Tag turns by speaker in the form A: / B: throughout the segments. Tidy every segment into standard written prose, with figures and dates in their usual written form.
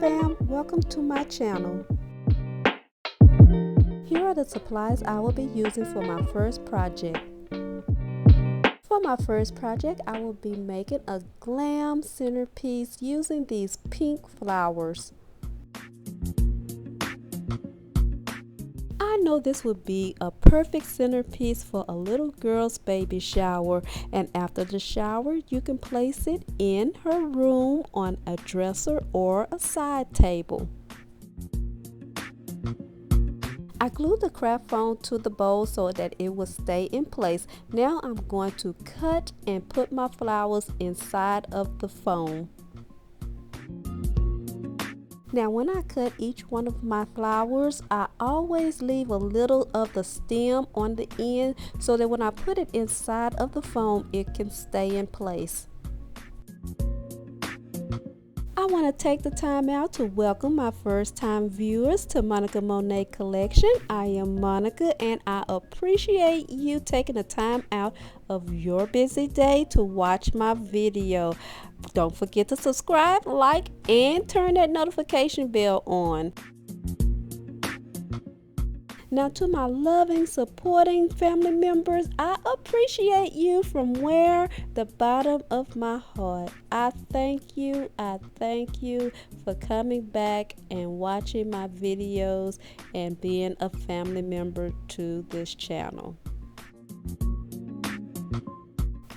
A: fam, welcome to my channel. Here are the supplies I will be using for my first project. For my first project, I will be making a glam centerpiece using these pink flowers. I know this would be a perfect centerpiece for a little girl's baby shower, and after the shower you can place it in her room on a dresser or a side table. I glued the craft foam to the bowl so that it would stay in place. Now I'm going to cut and put my flowers inside of the foam. Now when I cut each one of my flowers, I always leave a little of the stem on the end so that when I put it inside of the foam, it can stay in place. I want to take the time out to welcome my first time viewers to Monica Monet Collection. I am Monica and I appreciate you taking the time out of your busy day to watch my video. Don't forget to subscribe, like, and turn that notification bell on. Now to my loving, supporting family members, I appreciate you from the bottom of my heart. I thank you for coming back and watching my videos and being a family member to this channel.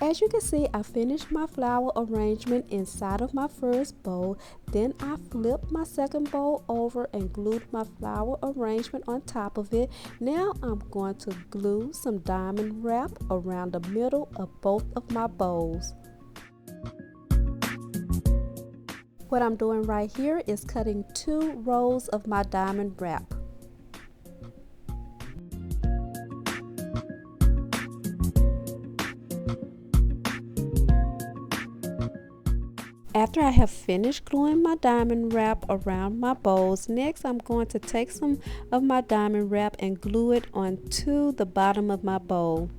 A: As you can see, I finished my flower arrangement inside of my first bowl. Then I flipped my second bowl over and glued my flower arrangement on top of it. Now I'm going to glue some diamond wrap around the middle of both of my bowls. What I'm doing right here is cutting 2 rows of my diamond wrap. After I have finished gluing my diamond wrap around my bowls, next I'm going to take some of my diamond wrap and glue it onto the bottom of my bowl.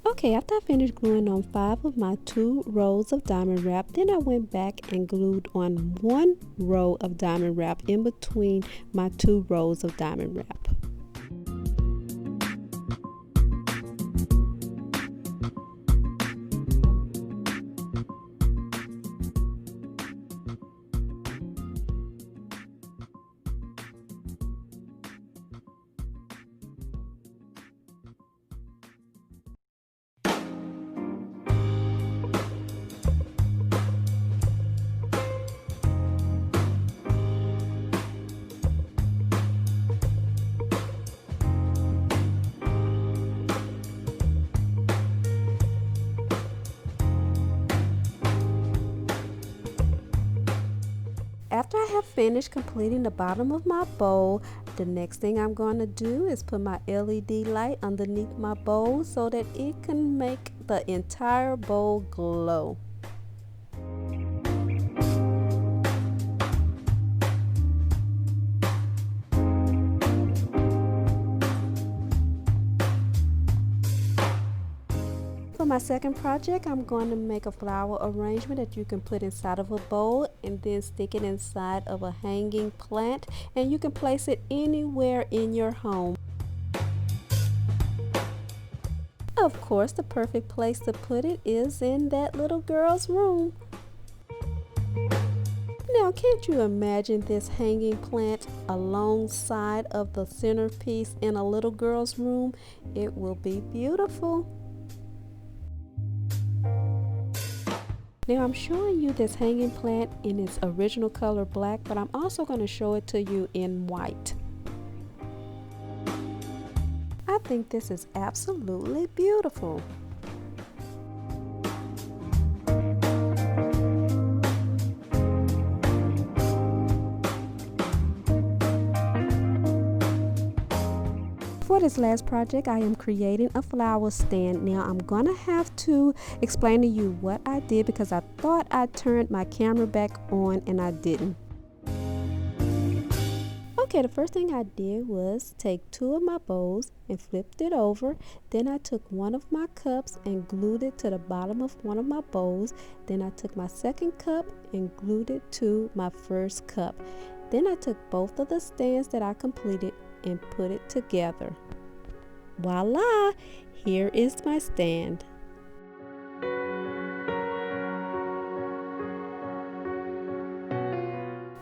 A: Okay, after I finished gluing on 5 of my 2 rows of diamond wrap, then I went back and glued on 1 row of diamond wrap in between my 2 rows of diamond wrap. After I have finished completing the bottom of my bowl, the next thing I'm going to do is put my LED light underneath my bowl so that it can make the entire bowl glow. For my second project, I'm going to make a flower arrangement that you can put inside of a bowl and then stick it inside of a hanging plant, and you can place it anywhere in your home. Of course, the perfect place to put it is in that little girl's room. Now, can't you imagine this hanging plant alongside of the centerpiece in a little girl's room? It will be beautiful. Now, I'm showing you this hanging plant in its original color black, but I'm also going to show it to you in white. I think this is absolutely beautiful. For this last project, I am creating a flower stand. Now, I'm gonna have to explain to you what I did because I thought I turned my camera back on and I didn't. Okay, the first thing I did was take two of my bowls and flipped it over. Then I took one of my cups and glued it to the bottom of one of my bowls. Then I took my second cup and glued it to my first cup. Then I took both of the stands that I completed and put it together. Voila! Here is my stand.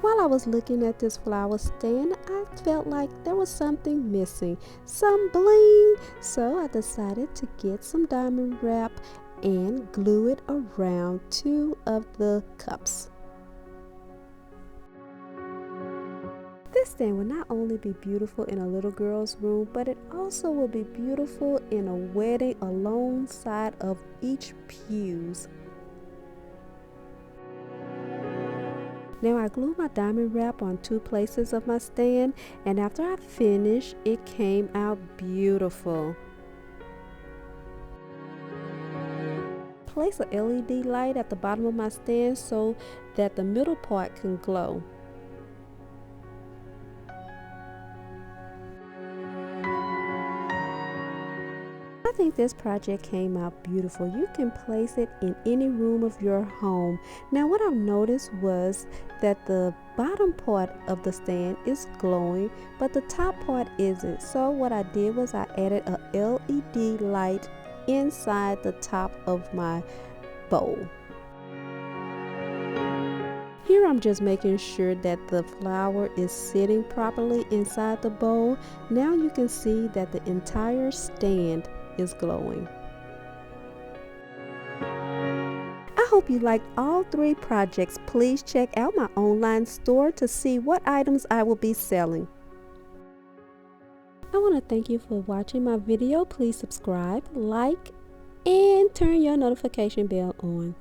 A: While I was looking at this flower stand, I felt like there was something missing, some bling. So I decided to get some diamond wrap and glue it around two of the cups. This stand will not only be beautiful in a little girl's room, but it also will be beautiful in a wedding alongside of each pews. Now I glued my diamond wrap on two places of my stand, and after I finished, it came out beautiful. Place a LED light at the bottom of my stand so that the middle part can glow. I think this project came out beautiful. You can place it in any room of your home. Now what I've noticed was that the bottom part of the stand is glowing, but the top part isn't. So what I did was I added a LED light inside the top of my bowl. Here I'm just making sure that the flower is sitting properly inside the bowl. Now you can see that the entire stand is glowing. I hope you liked all three projects. Please check out my online store to see what items I will be selling. I want to thank you for watching my video. Please subscribe, like, and turn your notification bell on.